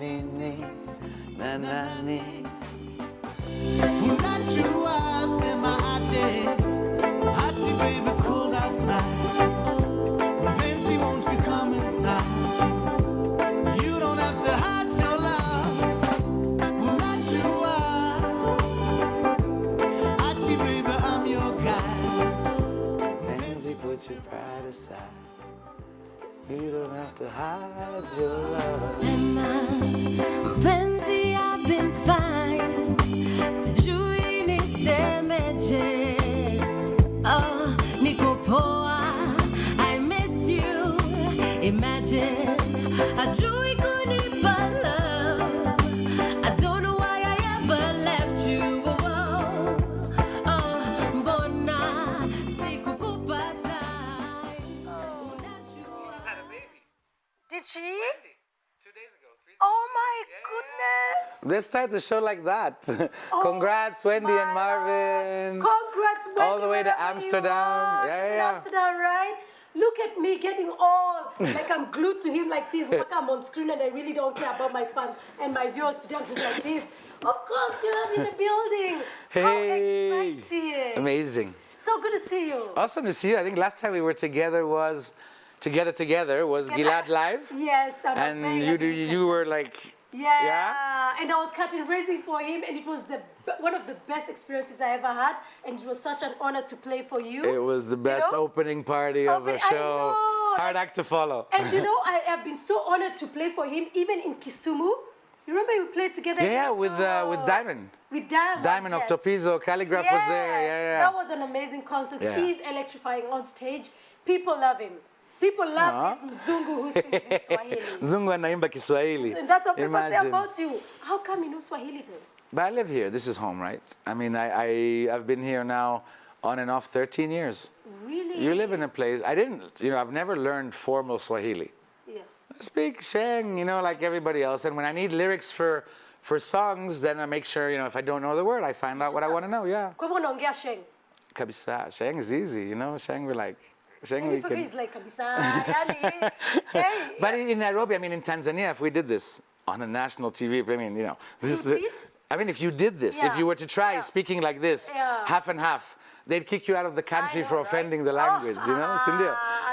ni, na na ni. Unajua sema aje, ati baby it's cold outside. Fancy won't you come inside? You don't have to hide your love. Unajua, ati baby I'm your guy. Fancy put your pride aside. You don't have to hide your love. Mpenzi, I've been fine. Sijui nisemeje. Oh, niko poa. I miss you. Imagine. Hajui kunipa love. I don't know why I ever left you. Oh, mbona sikukupata. She just had a baby. Did she? 2 days ago, 3 days Oh my goodness. Let's start the show like that. Congrats, Wendy and Marvin. Congrats, Wendy. All the way to wherever you Amsterdam. are. Yeah, She's in yeah. Amsterdam, right? Look at me getting all, like I'm glued to him like this. Like I'm on screen and I really don't care about my fans and my viewers today. I'm just like this. Of course, GILAD in the building. Hey. How exciting. Amazing. So good to see you. Awesome to see you. I think last time we were together was GILAD Live. Yes, I was very And you were like, yeah, and I was curtain raising for him, and it was one of the best experiences I ever had, and it was such an honor to play for you. it was the best opening party of a I show. know. Hard act to follow. And you know, I have been so honored to play for him, even in Kisumu. You remember we played together? Yeah, in with Diamond. With Diamond. Diamond yes. Octopizzo, Calligraph was there. Yeah. That was an amazing concert. Yeah. He's electrifying on stage. People love him. People love this Mzungu who sings in Swahili. Mzungu anaimba Kiswahili. And that's what people say Imagine. about you. How come you know Swahili though? But I live here. This is home, right? I mean, I've been here now on and off 13 years. Really? You live in a place, I've never learned formal Swahili. Yeah. I speak Sheng, like everybody else. And when I need lyrics for songs, then I make sure, if I don't know the word, I find out what I want to know, yeah. Kwa hivyo unaongea Sheng? Kabisa. Sheng is easy, Sheng we like. Sheng And we can. he's like kabisa. Yani, hey. But in Nairobi, in Tanzania, if we did this on a national TV, this You did? if you did this, if you were to try speaking like this, half and half, they'd kick you out of the country for offending the language, Cindy?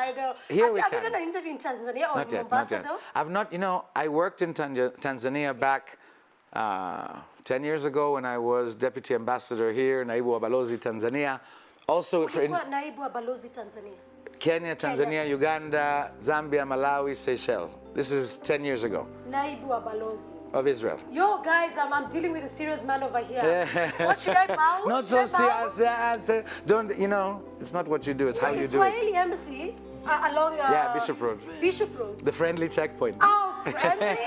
I know. Here we have you can. done an interview in Tanzania or Not in yet, Mombasa not yet. though? I've not, I worked in Tanzania back 10 years ago when I was deputy ambassador here, naibu wa balozi Tanzania. Also for Ulikuwa naibu wa balozi Tanzania. Kenya, Tanzania, Uganda, Zambia, Malawi, Seychelles. This is 10 years ago. Naibu wa balozi. Of Israel. Yo, guys, I'm dealing with a serious man over here. What should I bow? Not so serious. Don't, it's not what you do, it's how you do it. Swahili embassy along Bishop Road. Bishop Road. The friendly checkpoint. Oh, friendly?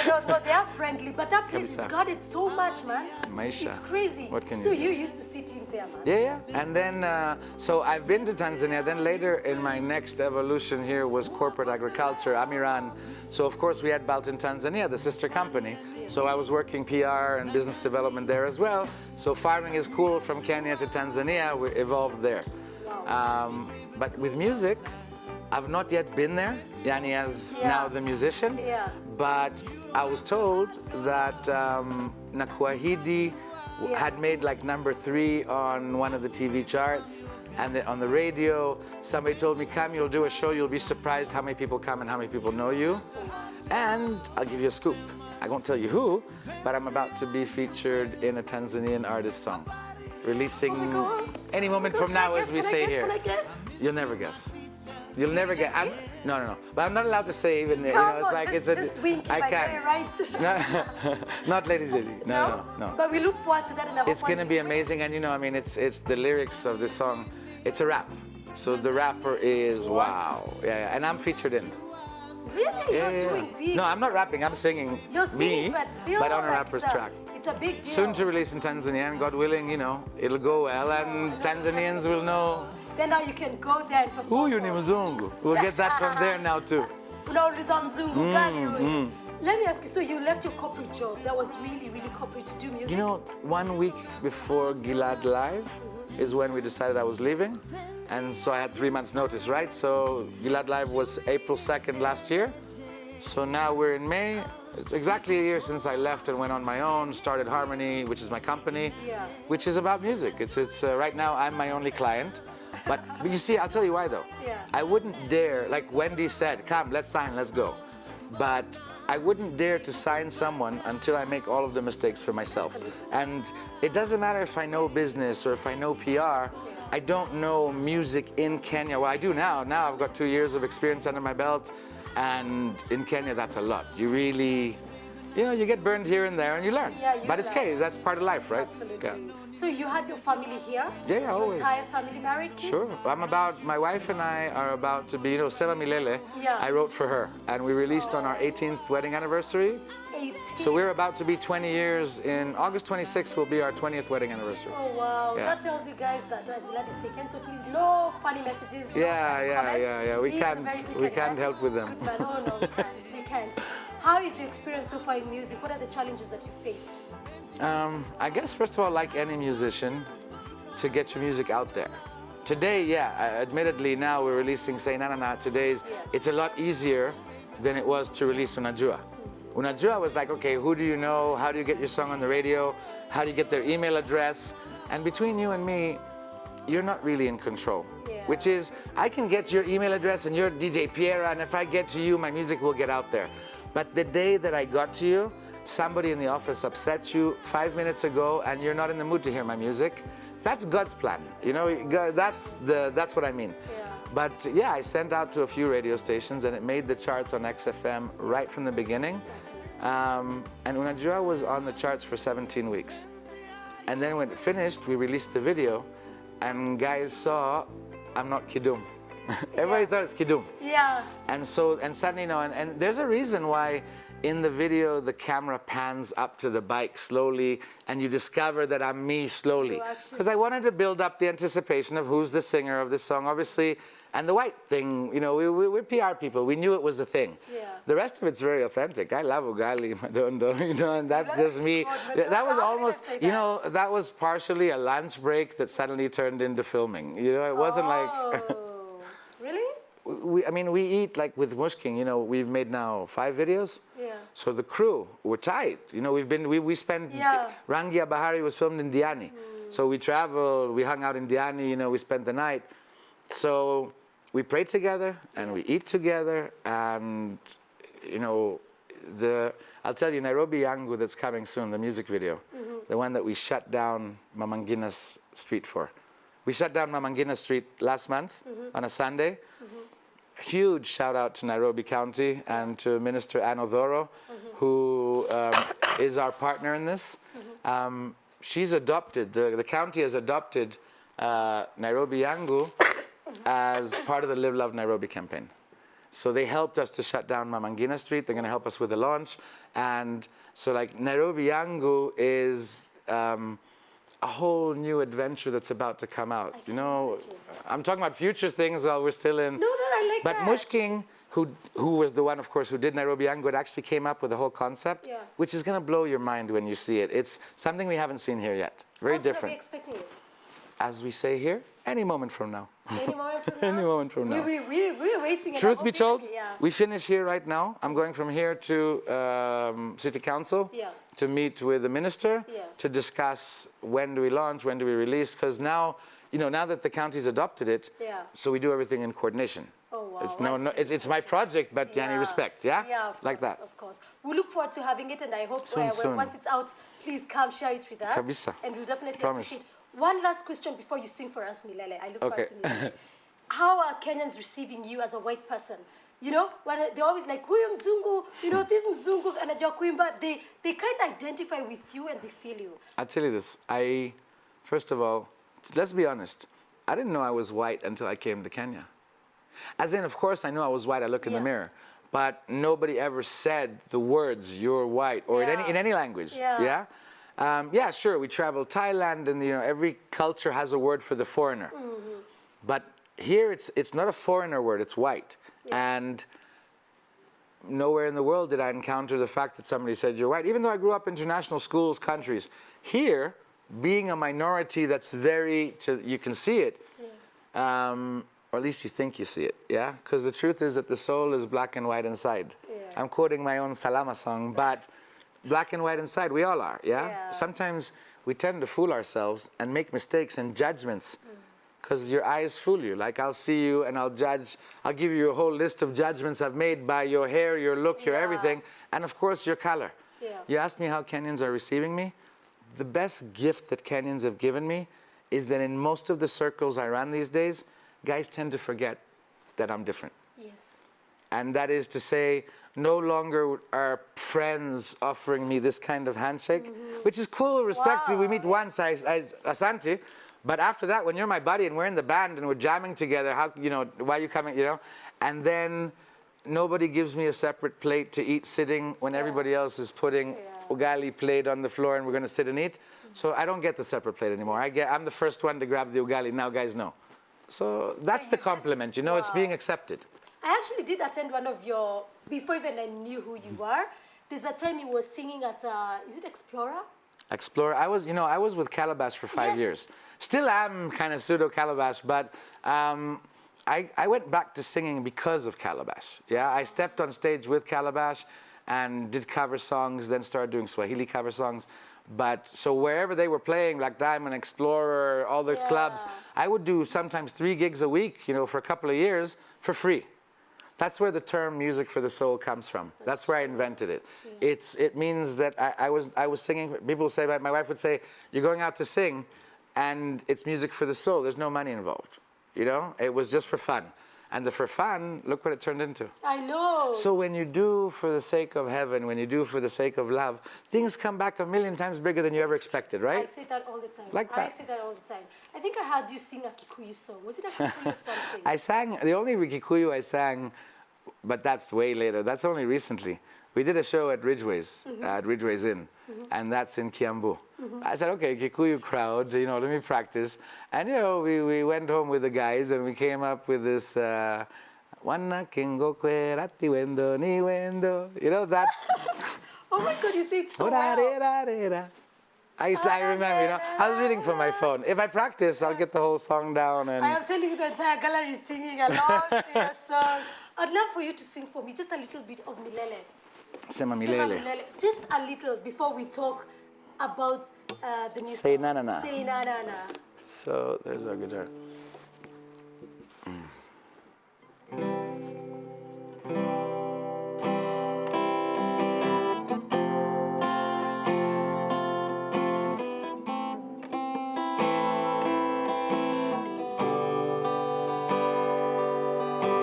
no, they are friendly, but that place is guarded so much, man. Maisha. It's crazy. What can you So do? you used to sit in there, man. Yeah. And then, so I've been to Tanzania. Then later in my next evolution here was corporate agriculture, Amiran. So of course we had Baltin Tanzania, the sister company. So I was working PR and business development there as well. So farming is cool from Kenya to Tanzania. We evolved there. But with music, I've not yet been there, Yani as now the musician. Yeah. But I was told that Nakuahidi had made like #3 on one of the TV charts, and on the radio, somebody told me, come, you'll do a show, you'll be surprised how many people come and how many people know you. And I'll give you a scoop. I won't tell you who, but I'm about to be featured in a Tanzanian artist song, releasing any moment from now, as we say here. Can I guess? You'll never guess. You'll never get. JT? No. But I'm not allowed to say even. Come it's on, like just wink if I I get can't. it right. No, not Lady Zeddy. No. But we look forward to that and I It's gonna be amazing, and it's the lyrics of this song. It's a rap, so the rapper is wow. Yeah, and I'm featured in. Really? You're doing big. No, I'm not rapping. I'm singing. You're singing, me, but still, but on a like, rapper's track. It's a big deal. Soon to release in Tanzania, and God willing, it'll go well, and Tanzanians will know. Then now you can go there and perform. Huyu ni mzungu. We'll get that from there now too. Unauliza mzungu gani wewe? Let me ask you, so you left your corporate job that was really, really corporate to do music? 1 week before GILAD Live is when we decided I was leaving. And so I had 3 months notice, right? So GILAD Live was April 2nd last year. So now we're in May. It's exactly a year since I left and went on my own, started Harmony, which is my company, Yeah. which is about music. It's right now I'm my only client. But you see, I'll tell you why though. Yeah. I wouldn't dare, like Wendy said, come, let's sign, let's go. But I wouldn't dare to sign someone until I make all of the mistakes for myself. And it doesn't matter if I know business or if I know PR. I don't know music in Kenya. Well, I do now. Now I've got 2 years of experience under my belt. And in Kenya, that's a lot. You really, you know, you get burned here and there and you learn. Yeah, you but it's learn. okay, that's part of life, right? Absolutely. Yeah. So you have your family here? Yeah, Your always. entire family married? Kids? Sure. My wife and I are about to be, you know, Seva Milele, Yeah. I wrote for her. And we released on our 18th wedding anniversary. 18. So we're about to be 20 years. In August 26th will be our 20th wedding anniversary. Oh wow, Yeah. that tells you guys that GILAD is taken. So please, no funny messages. No Yeah, funny yeah, comments. yeah. We He's can't, very we taken, can't yeah? help with them. Good man. Oh no, we can't. We can't. How is your experience so far in music? What are the challenges that you faced? I guess first of all, like any musician, to get your music out there. Today, yeah, admittedly now we're releasing Say Na Na Na. Today's, it's a lot easier than it was to release Unajua. Unajua was like, okay, who do you know? How do you get your song on the radio? How do you get their email address? And between you and me, you're not really in control. Yeah. Which is, I can get your email address and you're DJ Piera, and if I get to you, my music will get out there. But the day that I got to you, somebody in the office upset you 5 minutes ago and you're not in the mood to hear my music. That's God's plan. You know, that's what I mean. Yeah. But yeah, I sent out to a few radio stations and it made the charts on XFM right from the beginning. And Unajua was on the charts for 17 weeks. And then when it finished, we released the video and guys saw I'm not Kidum. Everybody thought it's Kidum. Yeah. And so, and suddenly, you know, and there's a reason why in the video the camera pans up to the bike slowly and you discover that I'm me slowly. You actually- Because I wanted to build up the anticipation of who's the singer of this song, obviously. And the white thing, you know, we're PR people. We knew it was the thing. Yeah. The rest of it's very authentic. I love Ugali, Madondo, you know, and that's just me. God, That was how did I almost, say you that? know, that was partially a lunch break that suddenly turned into filming. You know, it wasn't like... Oh, really? I mean, we eat like with Mushking, you know, we've made now 5 videos. Yeah. So the crew, we're tight. You know, we spent, Yeah. Rangia Bahari was filmed in Diani. So we traveled, we hung out in Diani, you know, we spent the night. So we pray together and we eat together and, you know, I'll tell you, Nairobi Yangu that's coming soon, the music video, the one that we shut down Mamangina's street for. We shut down Mamangina Street last month on a Sunday. Huge shout out to Nairobi County and to Minister Ann Odoro, who is our partner in this. She's adopted, the county has adopted Nairobi Yangu as part of the Live Love Nairobi campaign. So they helped us to shut down Mamangina Street. They're going to help us with the launch. And so like Nairobi Yangu is a whole new adventure that's about to come out. You know, I'm talking about future things while we're still in. No, I like But that. Mushking, who was the one, of course, who did Nairobi Yangu, it actually came up with the whole concept, Yeah. which is going to blow your mind when you see it. It's something we haven't seen here yet. Very How soon are we different. expecting it? As we say here, any moment from now. Any moment from now? Any moment from now. We're waiting. and I Truth hope be you- told, Yeah. we finish here right now. I'm going from here to City Council Yeah. to meet with the minister Yeah. to discuss when do we launch, when do we release, because now, you know, now that the county's adopted it, Yeah. so we do everything in coordination. Oh, wow. It's I see, it's my project, but yani respect, yeah? Yeah, of like course, that. of course. We look forward to having it, and I hope Soon. once it's out, please come share it with us. Kabisa. And we'll definitely Promise. appreciate. One last question before you sing for us, Milele. I look Okay. forward to Milele. How are Kenyans receiving you as a white person? You know, when they're always like, huyu mzungu, you know, this mzungu, anajua kuimba. They can't identify with you and they feel you. I'll tell you this. First of all, let's be honest. I didn't know I was white until I came to Kenya. As in, of course, I knew I was white. I look in the Yeah. mirror. But nobody ever said the words, you're white, or Yeah. in any language. Yeah. Yeah, sure, we traveled Thailand, and you know, every culture has a word for the foreigner. But here, it's not a foreigner word, it's white. And nowhere in the world did I encounter the fact that somebody said you're white. Even though I grew up in international schools, countries, here, being a minority that's you can see it, or at least you think you see it, yeah? Because the truth is that the soul is black and white inside. Yeah. I'm quoting my own Salama song, but black and white inside, we all are, yeah? Yeah. Sometimes we tend to fool ourselves and make mistakes and judgments because your eyes fool you. Like I'll see you and I'll judge, I'll give you a whole list of judgments I've made by your hair, your look, your Yeah. everything, and of course your color. Yeah. You asked me how Kenyans are receiving me. The best gift that Kenyans have given me is that in most of the circles I run these days, guys tend to forget that I'm different. Yes. And that is to say, no longer are friends offering me this kind of handshake, which is cool, respect. Wow. We meet once, I asante. But after that, when you're my buddy and we're in the band and we're jamming together, how, you know, why are you coming, you know? And then nobody gives me a separate plate to eat sitting when everybody else is putting ugali plate on the floor and we're gonna sit and eat. So I don't get the separate plate anymore. I'm the first one to grab the ugali, now guys know. So that's the you just- compliment, you know, it's being accepted. I actually did attend one of your, before even I knew who you were, there's a time you were singing at, is it Explorer? Explorer. I was, you know, I was with Calabash for 5 Yes. years. Still am kind of pseudo Calabash, but I went back to singing because of Calabash. Yeah, I stepped on stage with Calabash and did cover songs, then started doing Swahili cover songs. But so wherever they were playing, like Diamond, Explorer, all the clubs, I would do sometimes 3 gigs a week, you know, for a couple of years for free. That's where the term music for the soul comes from. That's where I invented it. It means that I was singing. People say, my wife would say, "You're going out to sing, and it's music for the soul. There's no money involved." You know, it was just for fun. And the for fun, look what it turned into. I know. So when you do for the sake of heaven, when you do for the sake of love, things come back 1,000,000 times bigger than you ever expected, I right? say that all the time. Like I that. say that all the time. I think I heard you sing a Kikuyu song. Was it a Kikuyu something? I sang, the only Kikuyu I sang, but that's way later. That's only recently. We did a show at Ridgeway's, at Ridgeway's Inn, and that's in Kiambu. I said, okay, Kikuyu crowd, you know, let me practice. And, you know, we went home with the guys and we came up with this, Wana kengo kwe rati wendo ni wendo. You know, that. Oh my God, you say it so well. I remember, you know, I was reading from my phone. If I practice, I'll get the whole song down. And I am telling you, the entire gallery is singing along to your song. I'd love for you to sing for me just a little bit of Milele. Sema Sema Milele. Milele. Just a little before we talk about the new Say song. Na Na Na. Say na na na. So there's our guitar.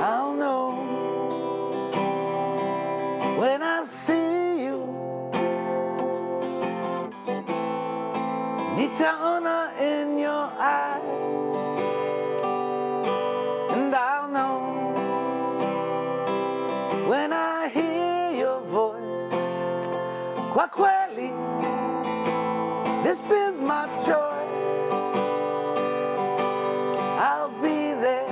I'll know when I see you. Nitaona in your eyes, and I'll know when I hear your voice. Kwa kweli, this is my choice. I'll be there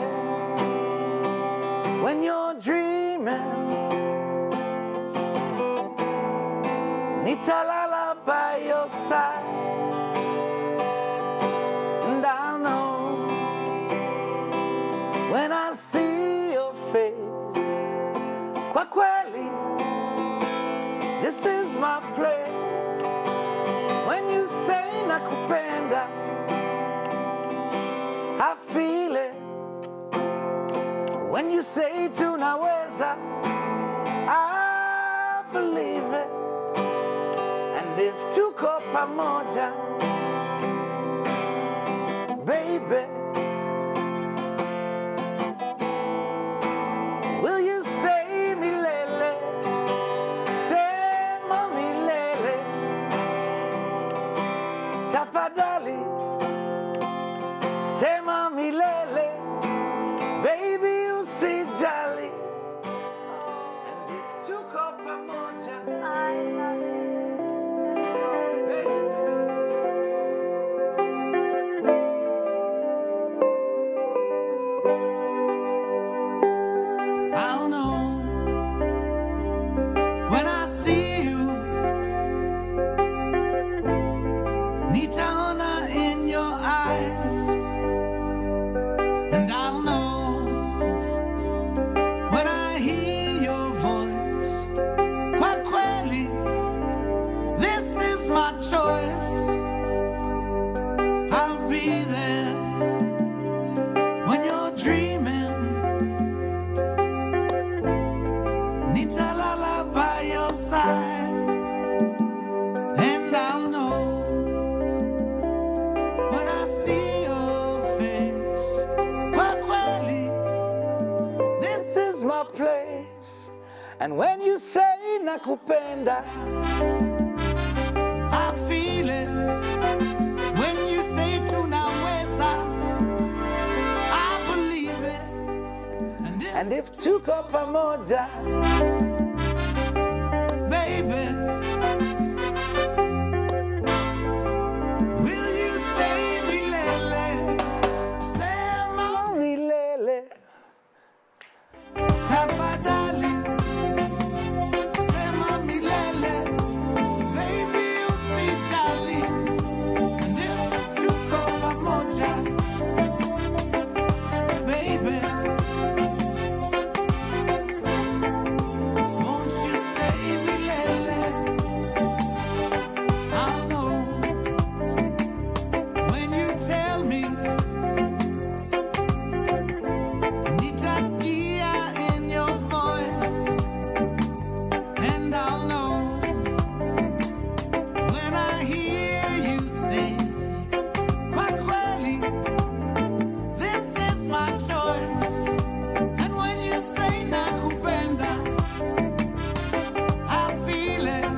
when you're dreaming. Nitalala by your side, and I'll know when I see your face. Kwa kweli, this is my place. When you say nakupenda, I feel it. When you say tunaweza, I believe it. And if tuko pamoja, baby, will you say milele? Sema milele. Tafadhali, sema milele. Baby, usijali. And if tuko pamoja, I love it. baby. choice. I'll be there when you're dreaming. Nitalala by your side, and I'll know when I see your face. Kwakweli, This is my place. And when you say nakupenda, I feel it when you say tunaweza. I believe it. and if tuko pamoja, Baby, will you say milele? Sema milele. tafadhali. Sema milele. Baby, usijali. And if tuko pamoja, baby, won't you say milele? I know when you tell me, nitaskia in your voice, and I'll know when I hear you say, Kwakweli, this is my choice. And when you say nakupenda, I feel it.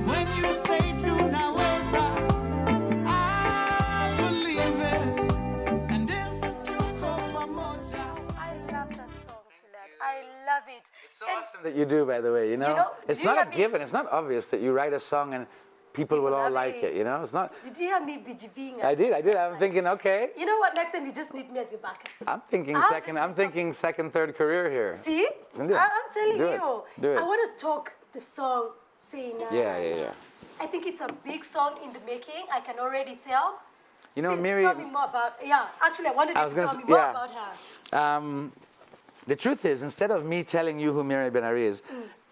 When you say tunaweza, I believe it. And if tuko pamoja, I love that song, GILAD. I love it. It's so And awesome that you do, by the way, you know? know, It's do you not a have me- given, it's not obvious that you write a song and people will all love like it, you know? It's not, Did you hear me BGVing? I did. I'm thinking, okay, You know what? Next time you just need me as your backup. I'm thinking I'll second, just- I'm thinking second, third career here. See? Do it. I'm telling Do it. you. Do it. I want to talk the song Say Na. Yeah. I think it's a big song in the making. I can already tell. You know, Please Miri, tell me more about. Yeah, actually, I wanted I you was to gonna tell me s- more yeah. about her. the truth is, instead of me telling you who Miri Ben-Ari is,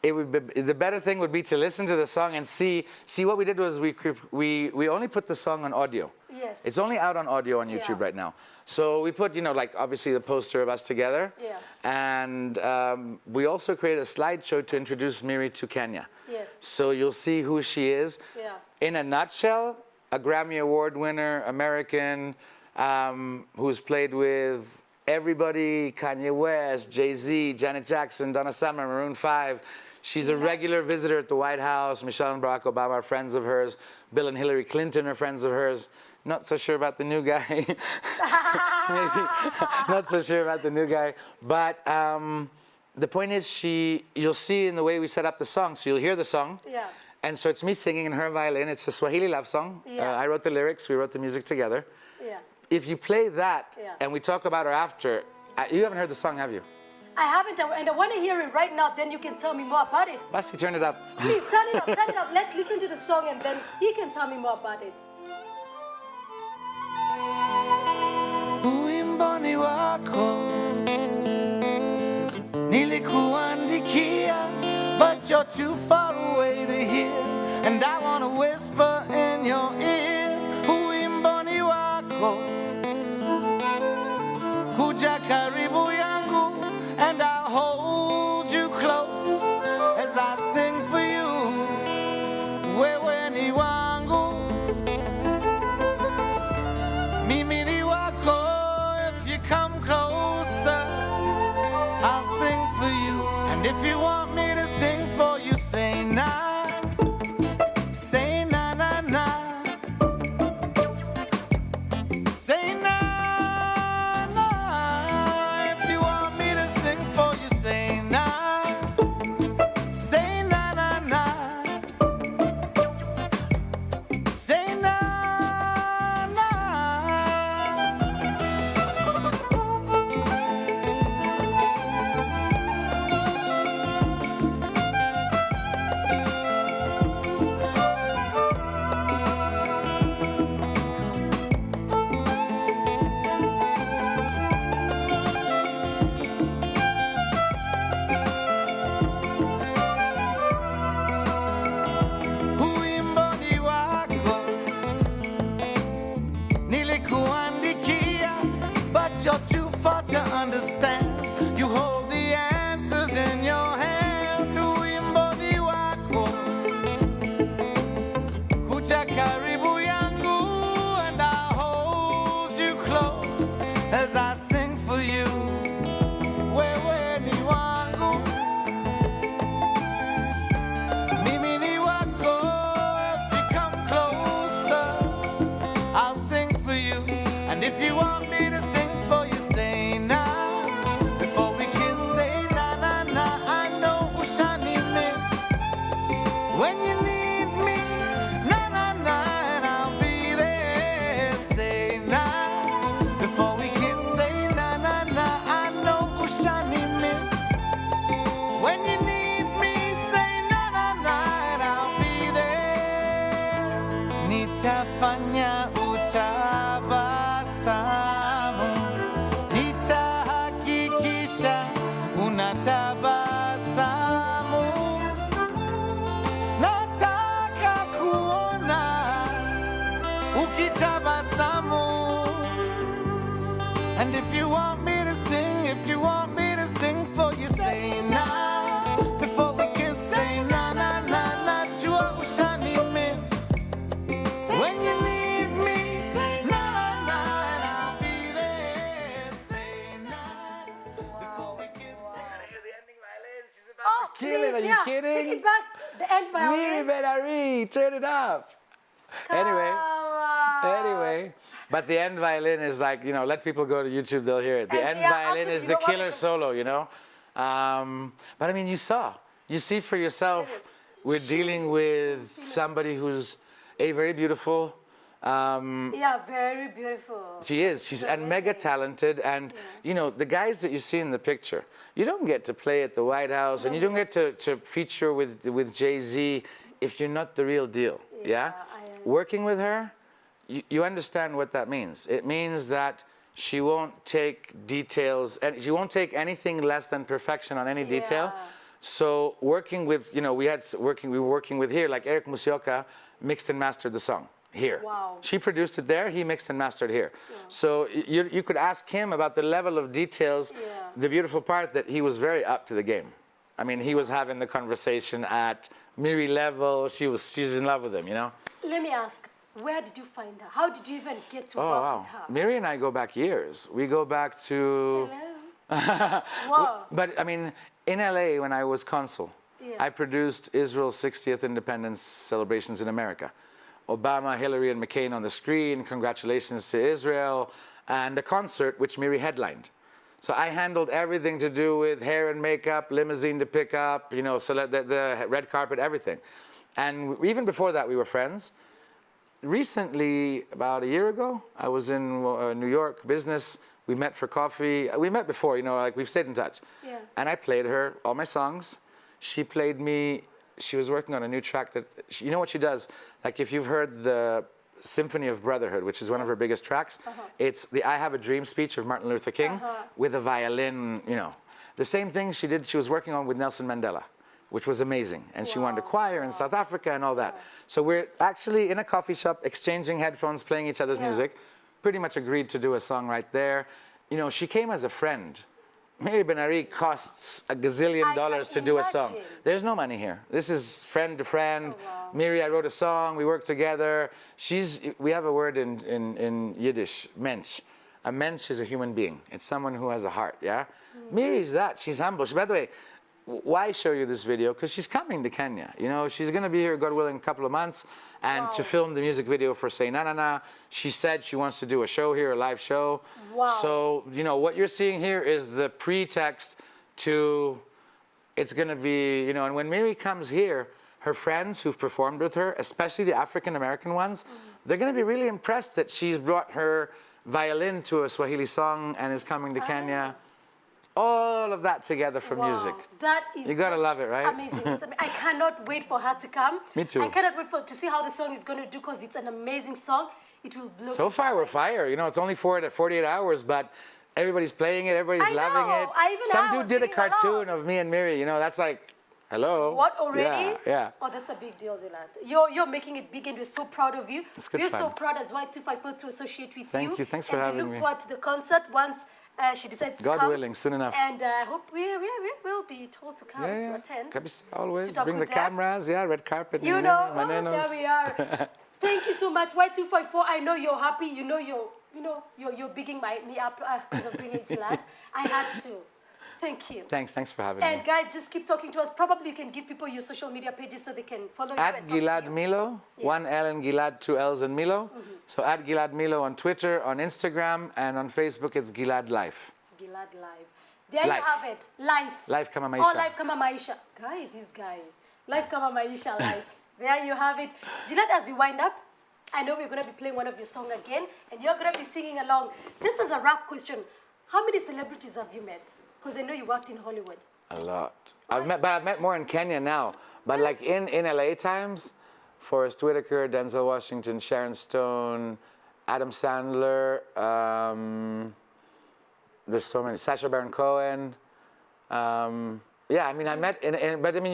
it would be, the better thing would be to listen to the song and see what we did was we only put the song on audio. Yes. It's only out on audio on YouTube Yeah. right now. So we put, like obviously the poster of us together. Yeah. And we also created a slideshow to introduce Miri to Kenya. Yes. So you'll see who she is. Yeah. In a nutshell, a Grammy Award winner, American, who's played with everybody, Kanye West, Jay-Z, Janet Jackson, Donna Summer, Maroon 5. She's a regular visitor at the White House. Michelle and Barack Obama are friends of hers. Bill and Hillary Clinton are friends of hers. Not so sure about the new guy. Maybe. Not so sure about the new guy. But the point is, you'll see in the way we set up the song, so you'll hear the song. Yeah. And so it's me singing and her violin. It's a Swahili love song. Yeah. I wrote the lyrics, we wrote the music together. Yeah. If you play that Yeah. and we talk about her after, you haven't heard the song, have you? I haven't, and I want to hear it right now. Then you can tell me more about it. Basi, turn it up. Please turn it up, turn it up. Let's listen to the song, and then he can tell me more about it. uimboni wako nilikuandikia, but you're too far away to hear, and I want to whisper in your ear. Uimboni wako kuja karibu yangu, and I'll hold you close as I sing for you. Wewe ni wangu, mimi ni wako. If you come closer, I'll sing for you. And if you want me to sing for you, say na, say na na na, say na na. If you want me to sing for you, say na, say na na na, say na na. if you want me to sing for you, say now. Before we kiss, say na na na. I know Ushani miss when you need me. Na na na, and I'll be there. Say now. Before we kiss, say na na na. I know Ushani miss when you need me. Say na na na, and I'll be there. Nitafanya utabasamu, nitahakikisha unatabasamu. Nataka kuona ukitabasamu. And if you want me to sing, if you want me to sing for you, say now. Before we kiss, say na na na na. Jua ushani miss when you need me. Say na na na, and I'll be there. Say na. Before we kiss, say I hear the ending violin. She's about Oh, to kill it. Are please, you yeah. kidding? Take it back. The end Miri violin. Benari, turn it up. Anyway. Anyway, but the end violin is like, you know, let people go to YouTube, they'll hear it. The And end yeah, violin actually, is you the know what? killer solo, you know? But I mean, you see for yourself, we're dealing with somebody who's very beautiful. Yeah, very beautiful. She is, she's and mega talented. And, you know, the guys that you see in the picture, you don't get to play at the White House and you don't get to feature with Jay-Z if you're not the real deal, yeah? Working with her, you understand what that means. It means that she won't take details, and she won't take anything less than perfection on any detail. So working with, you know, we were working with here, like Eric Musioka mixed and mastered the song here. Wow. She produced it there, he mixed and mastered here. So you could ask him about the level of details. The beautiful part that he was very up to the game. I mean, he was having the conversation at Miri level. She's in love with him, you know? Let me ask, where did you find her? How did you even get to Oh, work wow. with her? Miri and I go back years. We go back to... Hello? Wow. But, I mean, in LA, when I was consul, I produced Israel's 60th independence celebrations in America. Obama, Hillary, and McCain on the screen, congratulations to Israel, and a concert which Miri headlined. So I handled everything to do with hair and makeup, limousine to pick up, you know, so the red carpet, everything. And even before that, we were friends. Recently, about a year ago, I was in New York business. We met for coffee. We met before, you know, like we've stayed in touch. Yeah. And I played her all my songs. She played me, she was working on a new track that, you know what she does? Like if you've heard the Symphony of Brotherhood, which is one of her biggest tracks, it's the I Have a Dream speech of Martin Luther King with a violin, you know. The same thing she did, she was working on with Nelson Mandela, which was amazing. And she wanted a choir in South Africa and all that. So we're actually in a coffee shop exchanging headphones, playing each other's music. Pretty much agreed to do a song right there. You know, she came as a friend. Miri Benari costs $1 gazillion to do a song. imagine. There's no money here. This is friend to friend. Miri, I wrote a song, we worked together. We have a word in Yiddish, mensch. A mensch is a human being. It's someone who has a heart, yeah? Miri's that, she's humble. By the way, why show you this video? Because she's coming to Kenya. You know, she's gonna be here, God willing, a couple of months, and to film the music video for Say Na Na Na. She said she wants to do a show here, a live show. Wow. So, you know, what you're seeing here is the pretext to, it's gonna be, you know, and when Miri comes here, her friends who've performed with her, especially the African-American ones, they're gonna be really impressed that she's brought her violin to a Swahili song and is coming to Kenya. All of that together for music. That is You gotta just love it, right? amazing. I cannot wait for her to come. Me too. I cannot wait to see how the song is going to do because it's an amazing song. It will blow. So far, we're fire. You know, it's only 48 hours, but everybody's playing it, everybody's I loving know. it. I even Some know, dude did a singing cartoon along. of me and Miri. You know, that's like, hello. What, already? Yeah. Oh, that's a big deal, GILAD. You're making it big and we're so proud of you. It's good We're so fun. proud as Y254 to associate with you. Thank you. Thanks for and having we me. look forward to the concert once she decides to God come. willing, soon enough. And I hope we will be told to come to attend. Kabisa, always. To talk Bring the with them. cameras, red carpet. You know, manenos. there we are. Thank you so much, Y254. I know you're happy. You're bigging me up because of bringing GILAD. I had to. Thank you. Thanks for having me. And guys, just keep talking to us. Probably you can give people your social media pages so they can follow you At and talk GILAD to you. MILLO, one L in GILAD, two L's in MILLO. So at GILAD MILLO on Twitter, on Instagram, and on Facebook, it's GILAD Life. GILAD Live. There Life. you have it. Life. Life kama Oh, maisha. Life Kama Maisha. Guy, this guy. Life Kama Maisha, life. There you have it. GILAD, as we wind up, I know we're going to be playing one of your songs again, and you're going to be singing along. Just as a rough question, how many celebrities have you met? Because I know you worked in Hollywood. A lot. I've met more in Kenya now. But like in LA times, Forrest Whitaker, Denzel Washington, Sharon Stone, Adam Sandler, there's so many. Sacha Baron Cohen. Yeah, I mean, I met, but I mean,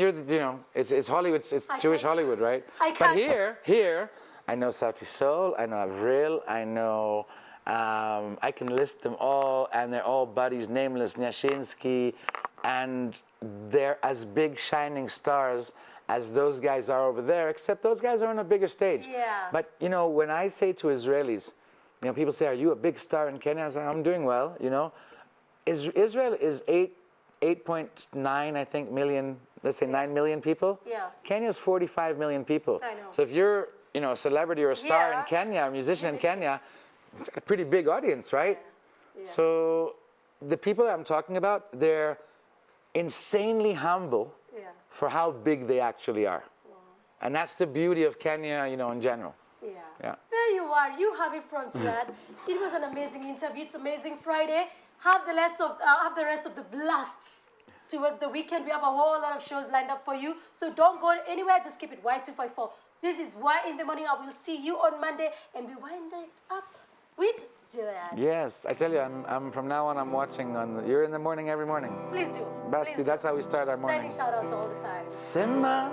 it's Hollywood, it's Jewish can't. Hollywood, right? I But can't. here, I know Sauti Sol, I know Avril, I know, I can list them all, and they're all buddies, Nameless, Nyashinsky, and they're as big shining stars as those guys are over there, except those guys are on a bigger stage. Yeah. But, when I say to Israelis, people say, are you a big star in Kenya? I say, I'm doing well, Israel is 8.9, I think, million, let's say 9 million people. Yeah. Kenya's 45 million people. I know. So if you're, a celebrity or a star Yeah. in Kenya, a musician in Kenya, a pretty big audience, right? Yeah. So the people that I'm talking about, they're insanely humble Yeah. for how big they actually are. Wow. And that's the beauty of Kenya, in general. Yeah. Yeah. There you are. You have it from GILAD. It was an amazing interview. It's Amazing Friday. Have the rest of the blasts towards the weekend. We have a whole lot of shows lined up for you. So don't go anywhere. Just keep it Y254. This is Y in the Morning. I will see you on Monday, and we wind it up with GILAD. Yes, I tell you, I'm from now on, I'm watching you're in the morning every morning. Please do. Basti, Please do. that's how we start our morning. Sending shout outs all the time. Sema